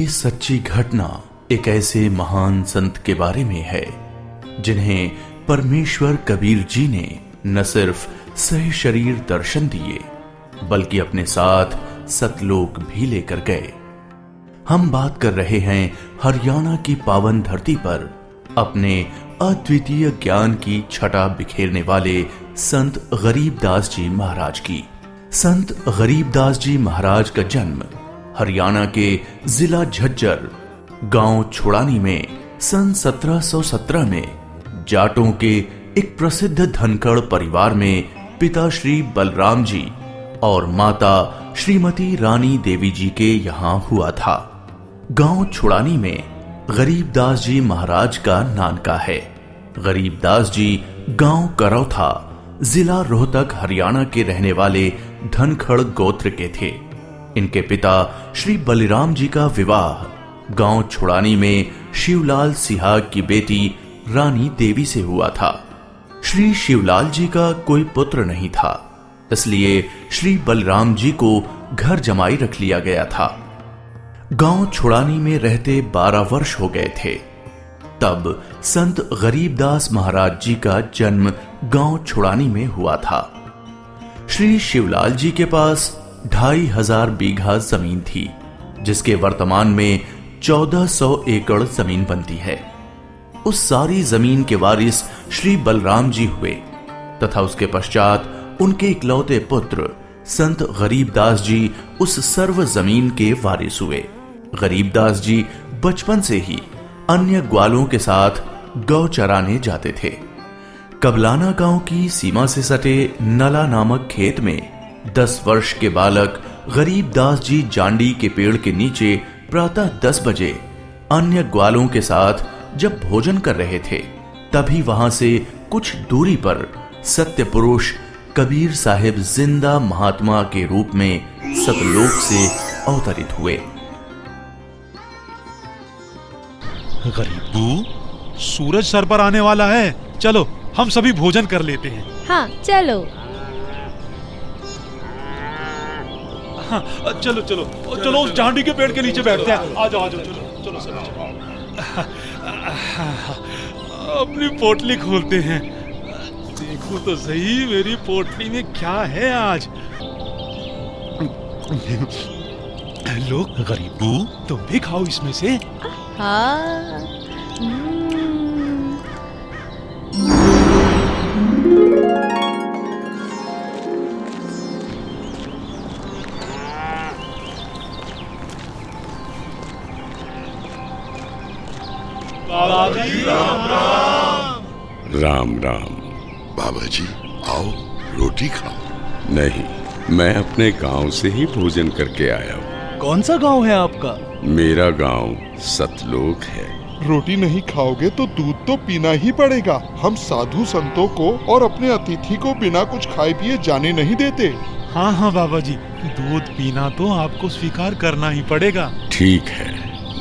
सच्ची घटना एक ऐसे महान संत के बारे में है जिन्हें परमेश्वर कबीर जी ने न सिर्फ सह शरीर दर्शन दिए बल्कि अपने साथ सतलोक भी लेकर गए। हम बात कर रहे हैं हरियाणा की पावन धरती पर अपने अद्वितीय ज्ञान की छटा बिखेरने वाले संत गरीबदास जी महाराज की। संत गरीबदास जी महाराज का जन्म हरियाणा के जिला झज्जर गांव छुड़ानी में सन 1717 में जाटों के एक प्रसिद्ध धनखड़ परिवार में पिता श्री बलराम जी और माता श्रीमती रानी देवी जी के यहाँ हुआ था। गांव छुड़ानी में गरीबदास जी महाराज का नानका है। गरीबदास जी गांव करौथा जिला रोहतक हरियाणा के रहने वाले धनखड़ गोत्र के थे। इनके पिता श्री बलिराम जी का विवाह गांव छुड़ानी में शिवलाल सिहाग की बेटी रानी देवी से हुआ था। श्री शिवलाल जी का कोई पुत्र नहीं था, इसलिए श्री बलराम जी को घर जमाई रख लिया गया था। गांव छुड़ानी में रहते 12 वर्ष हो गए थे तब संत गरीबदास महाराज जी का जन्म गांव छुड़ानी में हुआ था। श्री शिवलाल जी के पास 2500 बीघा जमीन थी, जिसके वर्तमान में 1400 एकड़ जमीन बनती है। उस सारी जमीन के वारिस श्री बलराम जी हुए तथा उसके पश्चात उनके इकलौते पुत्र संत गरीबदास जी उस सर्व जमीन के वारिस हुए। गरीबदास जी बचपन से ही अन्य ग्वालों के साथ गौ चराने जाते थे। कबलाना गांव की सीमा से सटे नला नामक खेत में 10 वर्ष के बालक गरीबदास जी जांडी के पेड़ के नीचे प्रातः 10 बजे अन्य ग्वालों के साथ जब भोजन कर रहे थे, तभी वहां से कुछ दूरी पर सत्य पुरुष कबीर साहिब जिंदा महात्मा के रूप में सतलोक से अवतरित हुए। गरीबू, सूरज सर पर आने वाला है, चलो हम सभी भोजन कर लेते हैं। हाँ चलो। हाँ, चलो चलो चलो उस जांडी के पेड़ के नीचे बैठते हैं। आ जाओ चलो चलो सर चलो। अपनी पोटली खोलते हैं। देखो तो सही मेरी पोटली में क्या है आज। लो गरीबू, तुम भी खाओ इसमें से। हाँ। राम राम। बाबा जी आओ, रोटी खाओ। नहीं, मैं अपने गांव से ही भोजन करके आया हूँ। कौन सा गांव है आपका? मेरा गांव सतलोक है। रोटी नहीं खाओगे तो दूध तो पीना ही पड़ेगा। हम साधु संतों को और अपने अतिथि को बिना कुछ खाए पिए जाने नहीं देते। हाँ हाँ बाबा जी, दूध पीना तो आपको स्वीकार करना ही पड़ेगा। ठीक है,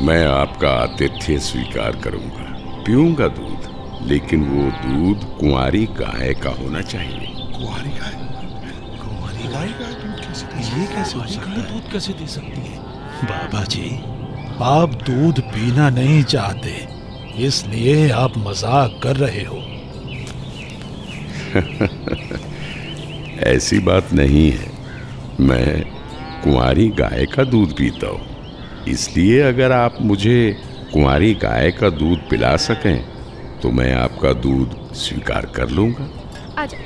मैं आपका आतिथ्य स्वीकार करूंगा, पीऊंगा दूध, लेकिन वो दूध कुंवारी गाय का होना चाहिए। कुंवारी गाय? कुंवारी गाय? ये कैसे हो सकता है? दूध कैसे दे सकती है? बाबा जी, आप दूध पीना नहीं चाहते, इसलिए आप मजाक कर रहे हो। ऐसी बात नहीं है, मैं कुंवारी गाय का दूध पीता हूँ, इसलिए अगर आप मुझे कुंवारी गाय का दूध पिला सकें तो मैं आपका दूध स्वीकार कर लूंगा। आजा।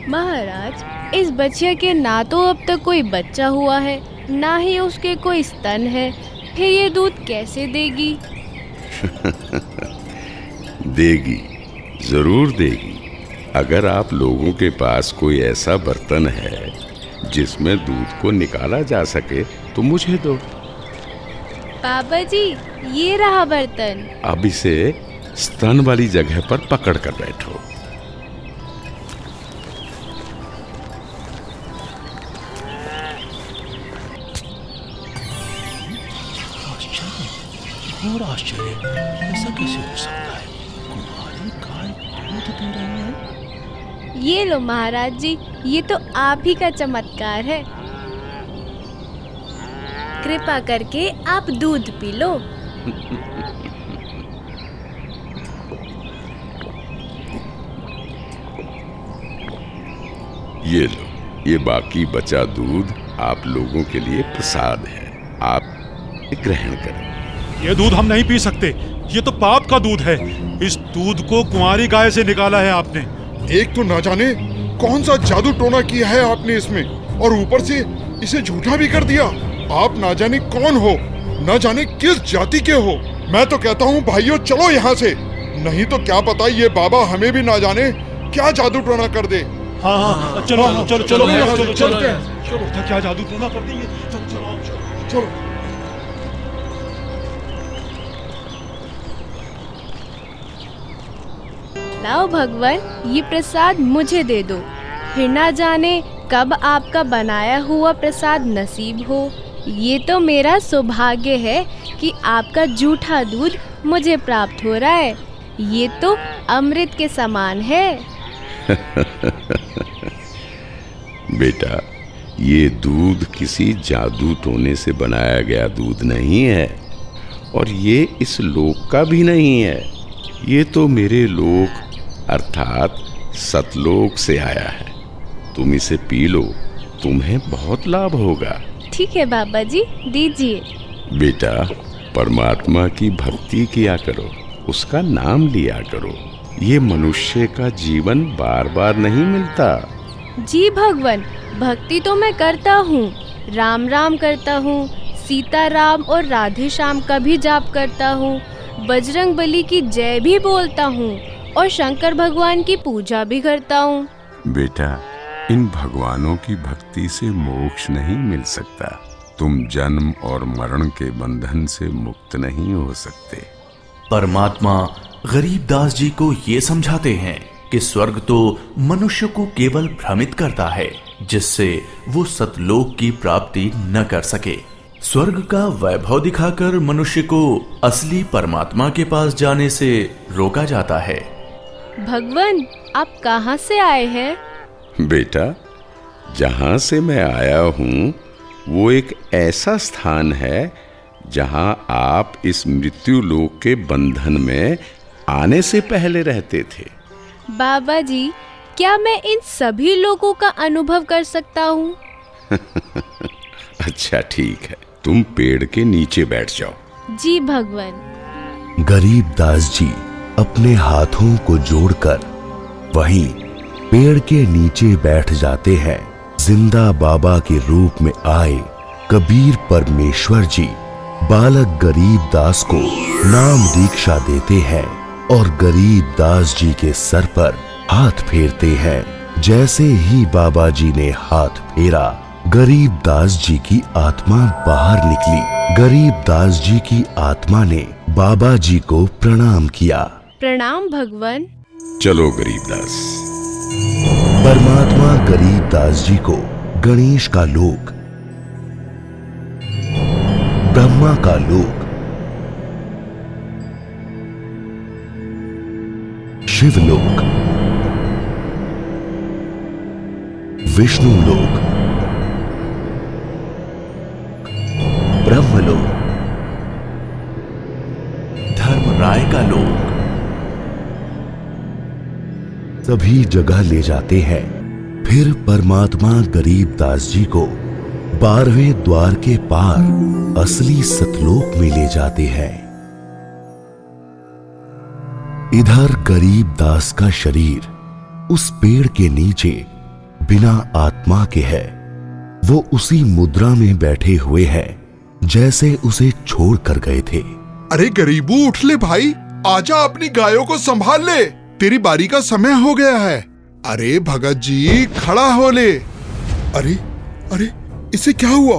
महाराज, इस बच्चे के ना तो अब तक कोई बच्चा हुआ है, ना ही उसके कोई स्तन है, फिर ये दूध कैसे देगी? देगी, जरूर देगी। अगर आप लोगों के पास कोई ऐसा बर्तन है जिसमें दूध को निकाला जा सके तो मुझे दो। बाबा जी, ये रहा बर्तन। अब इसे स्तन वाली जगह पर पकड़ कर बैठो। और आश्चर्य, ऐसा कैसे हो सकता है? कुंवारी गाय दूध दे रही है। ये लो महाराज जी, ये तो आप ही का चमत्कार है। कृपा करके आप दूध पी लो। ये लो, ये बाकी बचा दूध आप लोगों के लिए प्रसाद है, आप ग्रहण करें। ये दूध हम नहीं पी सकते, ये तो पाप का दूध है। इस दूध को कुंवारी गाय से निकाला है आपने। एक तो ना जाने कौन सा जादू टोना किया है आपने इसमें, और ऊपर से इसे झूठा भी कर दिया। आप ना जाने कौन हो, ना जाने किस जाति के हो। मैं तो कहता हूँ भाइयों चलो यहाँ से, नहीं तो क्या पता ये बाबा हमें भी ना जाने क्या जादू टोना कर दे। हाँ हाँ चलो चलो चलो चलो चलते हैं। चलो, क्या जादू टोना कर देंगे। चलो चलो लाओ भगवान, ये प्रसाद मुझे दे दो, फिर ना जाने कब आपका बनाया हुआ प्रसाद नसीब हो। ये तो मेरा सौभाग्य है कि आपका जूठा दूध मुझे प्राप्त हो रहा है। ये तो अमृत के समान है। बेटा, ये दूध किसी जादू टोने से बनाया गया दूध नहीं है, और ये इस लोक का भी नहीं है। ये तो मेरे लोक अर्थात सतलोक से आया है। तुम इसे पी लो, तुम्हें बहुत लाभ होगा। ठीक है बाबा जी, दीजिए। बेटा, परमात्मा की भक्ति किया करो, उसका नाम लिया करो। ये मनुष्य का जीवन बार बार नहीं मिलता। जी भगवान, भक्ति तो मैं करता हूँ, राम राम करता हूँ, सीता राम और राधे श्याम का भी जाप करता हूँ, बजरंग बली की जय भी बोलता हूँ और शंकर भगवान की पूजा भी करता हूँ। बेटा, इन भगवानों की भक्ति से मोक्ष नहीं मिल सकता। तुम जन्म और मरण के बंधन से मुक्त नहीं हो सकते। परमात्मा गरीबदास जी को ये समझाते हैं कि स्वर्ग तो मनुष्य को केवल भ्रमित करता है, जिससे वो सतलोक की प्राप्ति न कर सके। स्वर्ग का वैभव दिखाकर मनुष्य को असली परमात्मा के पास जाने से रोका जाता है। भगवान, आप कहाँ से आए हैं? बेटा, जहाँ से मैं आया हूँ वो एक ऐसा स्थान है जहाँ आप इस मृत्यु लोक के बंधन में आने से पहले रहते थे। बाबा जी, क्या मैं इन सभी लोगों का अनुभव कर सकता हूँ? अच्छा ठीक है, तुम पेड़ के नीचे बैठ जाओ। जी भगवान। गरीबदास जी अपने हाथों को जोड़कर वहीं पेड़ के नीचे बैठ जाते हैं। जिंदा बाबा के रूप में आए कबीर परमेश्वर जी बालक गरीबदास को नाम दीक्षा देते हैं और गरीबदास जी के सर पर हाथ फेरते हैं। जैसे ही बाबा जी ने हाथ फेरा, गरीबदास जी की आत्मा बाहर निकली। गरीबदास जी की आत्मा ने बाबा जी को प्रणाम किया। प्रणाम भगवान। चलो गरीबदास। परमात्मा गरीबदास जी को गणेश का लोक, ब्रह्मा का लोक, शिवलोक, विष्णु लोक, ब्रह्मलोक, धर्मराय का लोक, सभी जगह ले जाते हैं। फिर परमात्मा गरीबदास जी को 12वें द्वार के पार असली सतलोक में ले जाते हैं। इधर गरीबदास का शरीर उस पेड़ के नीचे बिना आत्मा के है। वो उसी मुद्रा में बैठे हुए हैं जैसे उसे छोड़ कर गए थे। अरे गरीबू, उठ ले भाई, आजा, अपनी गायों को संभाल ले, तेरी बारी का समय हो गया है। अरे भगत जी, खड़ा हो ले। अरे अरे, इसे क्या हुआ?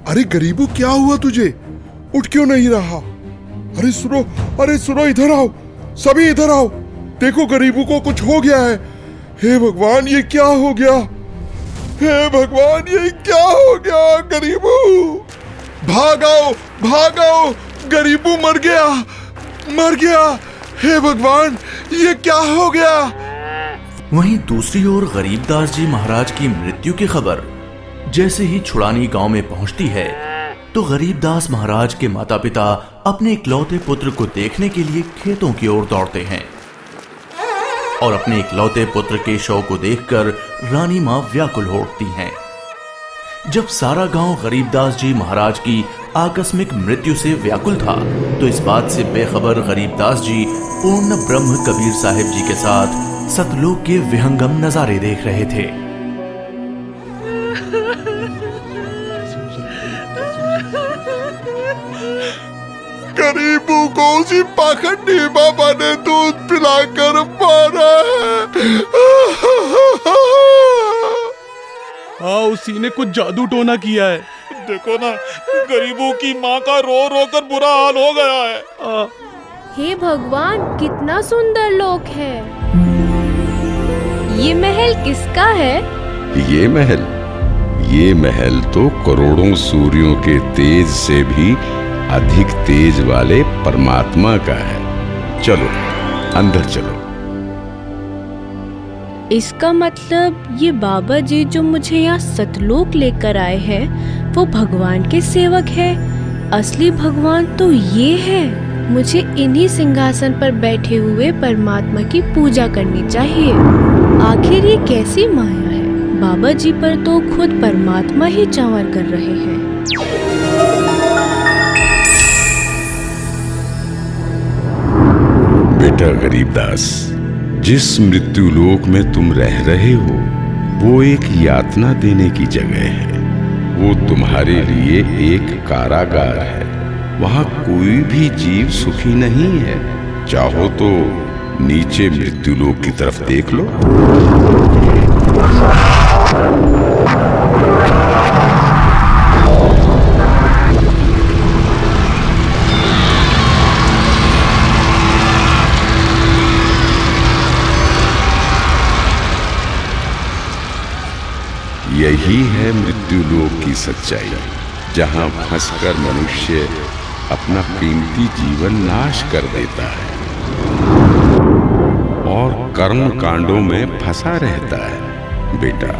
अरे गरीबू, क्या हुआ तुझे? उठ क्यों नहीं रहा? अरे सुनो, अरे सुनो, इधर आओ, सभी इधर आओ। देखो गरीबू को कुछ हो गया है। हे भगवान, ये क्या हो गया? हे भगवान, ये क्या हो गया? गरीबू, भागाओ भागाओ, गरीबू मर गया, मर गया। हे भगवान, ये क्या हो गया? वहीं दूसरी ओर गरीबदास जी महाराज की मृत्यु की खबर जैसे ही छुड़ानी गांव में पहुंचती है, तो गरीबदास महाराज के माता पिता अपने इकलौते पुत्र को देखने के लिए खेतों की ओर दौड़ते हैं और अपने इकलौते पुत्र के शव को देखकर रानी मां व्याकुल हो उठती हैं। जब सारा गांव गरीबदास जी महाराज की आकस्मिक मृत्यु से व्याकुल था, तो इस बात से बेखबर गरीबदास जी पूर्ण ब्रह्म कबीर साहिब जी के साथ सतलोक के विहंगम नजारे देख रहे थे। गरीबों को उसी पाखंडी बाबा ने दूध पिलाकर मारा है। हाँ, उसी ने कुछ जादू टोना किया है। देखो ना, गरीबों की माँ का रो रो कर बुरा हाल हो गया है। हे भगवान, कितना सुंदर लोक है। ये महल किसका है? ये महल तो करोड़ों सूर्यों के तेज से भी अधिक तेज वाले परमात्मा का है। चलो अंदर चलो। इसका मतलब ये बाबा जी जो मुझे यहाँ सतलोक लेकर आए हैं, वो भगवान के सेवक है। असली भगवान तो ये है। मुझे इन्हीं सिंहासन पर बैठे हुए परमात्मा की पूजा करनी चाहिए। आखिर ये कैसी माया है? बाबा जी पर तो खुद परमात्मा ही चावर कर रहे हैं। बेटा गरीबदास, जिस मृत्यु लोक में तुम रह रहे हो वो एक यातना देने की जगह है। वो तुम्हारे लिए एक कारागार है। वहां कोई भी जीव सुखी नहीं है। चाहो तो नीचे मृत्यु लोक की तरफ देख लो। यही है मृत्युलोक की सच्चाई, जहां फंसकर मनुष्य अपना कीमती जीवन नाश कर देता है और कर्म कांडों में फंसा रहता है। बेटा,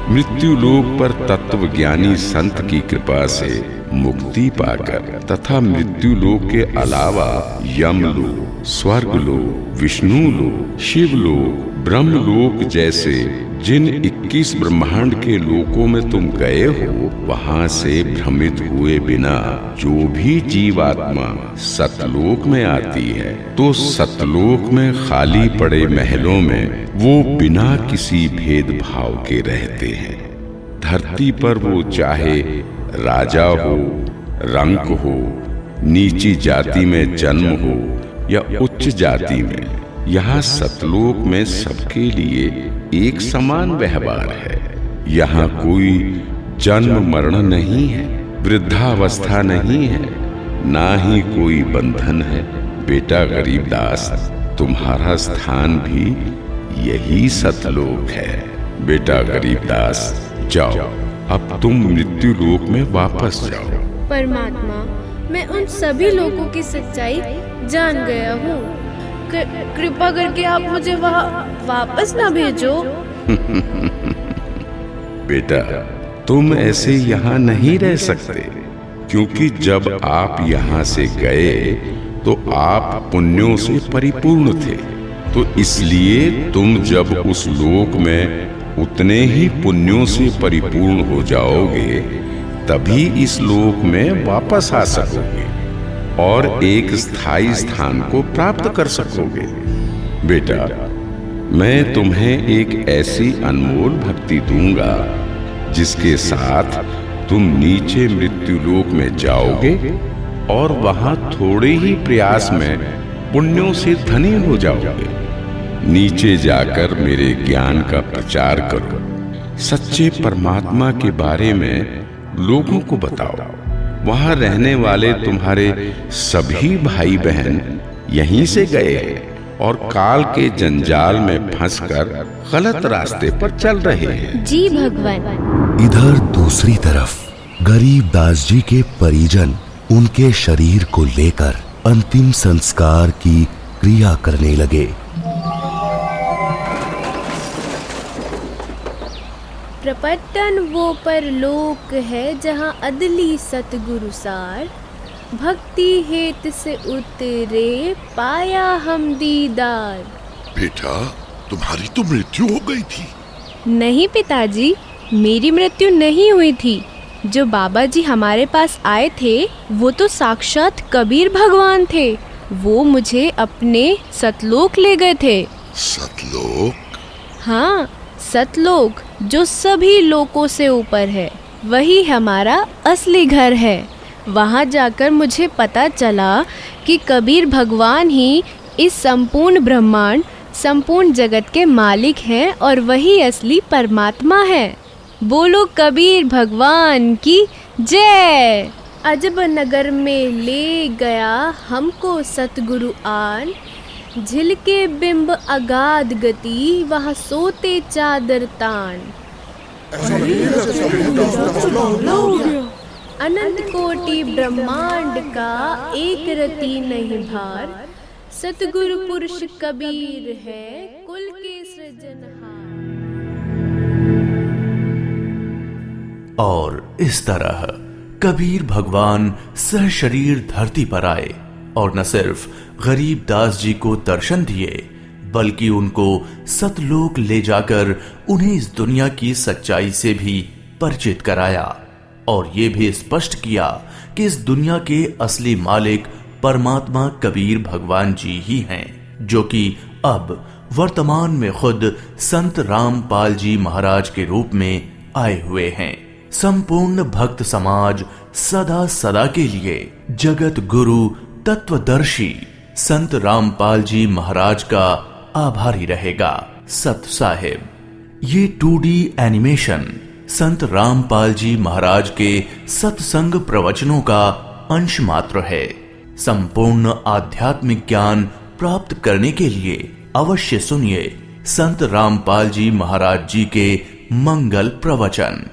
मृत्युलोक पर तत्वज्ञानी संत की कृपा से मुक्ति पाकर तथा मृत्युलोक के अलावा यमलोक, स्वर्गलोक, विष्णुलोक, शिवलोक, ब्रह्मलोक जैसे जिन 21 ब्रह्मांड के लोकों में तुम गए हो, वहां से भ्रमित हुए बिना जो भी जीवात्मा सतलोक में आती है, तो सतलोक में खाली पड़े महलों में वो बिना किसी भेदभाव के रहते हैं। धरती पर वो चाहे राजा हो, रंक हो, नीची जाति में जन्म हो या उच्च जाति में, यहाँ सतलोक में सबके लिए एक समान व्यवहार है। यहाँ कोई जन्म मरण नहीं है, वृद्धावस्था नहीं है, ना ही कोई बंधन है। बेटा गरीबदास, तुम्हारा स्थान भी यही सतलोक है। बेटा गरीबदास, जाओ, अब तुम मृत्यु लोक में वापस जाओ। परमात्मा, मैं उन सभी लोगों की सच्चाई जान गया हूँ। कृपा करके आप मुझे वहाँ वापस ना भेजो। बेटा, तुम ऐसे यहाँ नहीं रह सकते, क्योंकि जब आप यहाँ से गए तो आप पुण्यों से परिपूर्ण थे। तो इसलिए तुम जब उस लोक में उतने ही पुण्यों से परिपूर्ण हो जाओगे, तभी इस लोक में वापस आ सकोगे और एक स्थायी स्थान को प्राप्त कर सकोगे। बेटा, मैं तुम्हें एक ऐसी अनमोल भक्ति दूंगा जिसके साथ तुम नीचे मृत्युलोक में जाओगे और वहां थोड़े ही प्रयास में पुण्यों से धनी हो जाओगे। नीचे जाकर मेरे ज्ञान का प्रचार करो, सच्चे परमात्मा के बारे में लोगों को बताओ। वहां रहने वाले तुम्हारे सभी भाई बहन यहीं से गए हैं और काल के जंजाल में फंसकर गलत रास्ते पर चल रहे हैं। जी भगवान। इधर दूसरी तरफ गरीबदास जी के परिजन उनके शरीर को लेकर अंतिम संस्कार की क्रिया करने लगे। प्रपटन वो परलोक है जहाँ अदली सतगुरु सार, भक्ति हेत से उतरे पाया हम दीदार। बेटा, तुम्हारी तो मृत्यु हो गई थी। नहीं पिताजी, मेरी मृत्यु नहीं हुई थी। जो बाबा जी हमारे पास आए थे वो तो साक्षात कबीर भगवान थे। वो मुझे अपने सतलोक ले गए थे। सतलोक? हाँ, सतलोक जो सभी लोकों से ऊपर है, वही हमारा असली घर है। वहाँ जाकर मुझे पता चला कि कबीर भगवान ही इस संपूर्ण ब्रह्मांड, संपूर्ण जगत के मालिक हैं और वही असली परमात्मा है। बोलो कबीर भगवान की जय। अजब नगर में ले गया हमको सतगुरु आन, झिलके बिंब अगाध गति वहाँ सोते चादर तान। अनंत कोटि ब्रह्मांड का एक रति नहीं भार, सतगुरु पुरुष कबीर है कुल के सृजनहार। और इस तरह कबीर भगवान सहशरीर धरती पर आए और न सिर्फ गरीब दास जी को दर्शन दिए, बल्कि उनको सतलोक ले जाकर उन्हें इस दुनिया की सच्चाई से भी परिचित कराया और ये भी स्पष्ट किया कि इस दुनिया के असली मालिक परमात्मा कबीर भगवान जी ही हैं, जो कि अब वर्तमान में खुद संत रामपाल जी महाराज के रूप में आए हुए हैं। संपूर्ण भक्त समाज सदा सदा के लिए जगत गुरु तत्वदर्शी संत रामपाल जी महाराज का आभारी रहेगा। सत साहिब। ये 2D एनिमेशन संत रामपाल जी महाराज के सत्संग प्रवचनों का अंश मात्र है। संपूर्ण आध्यात्मिक ज्ञान प्राप्त करने के लिए अवश्य सुनिए संत रामपाल जी महाराज जी के मंगल प्रवचन।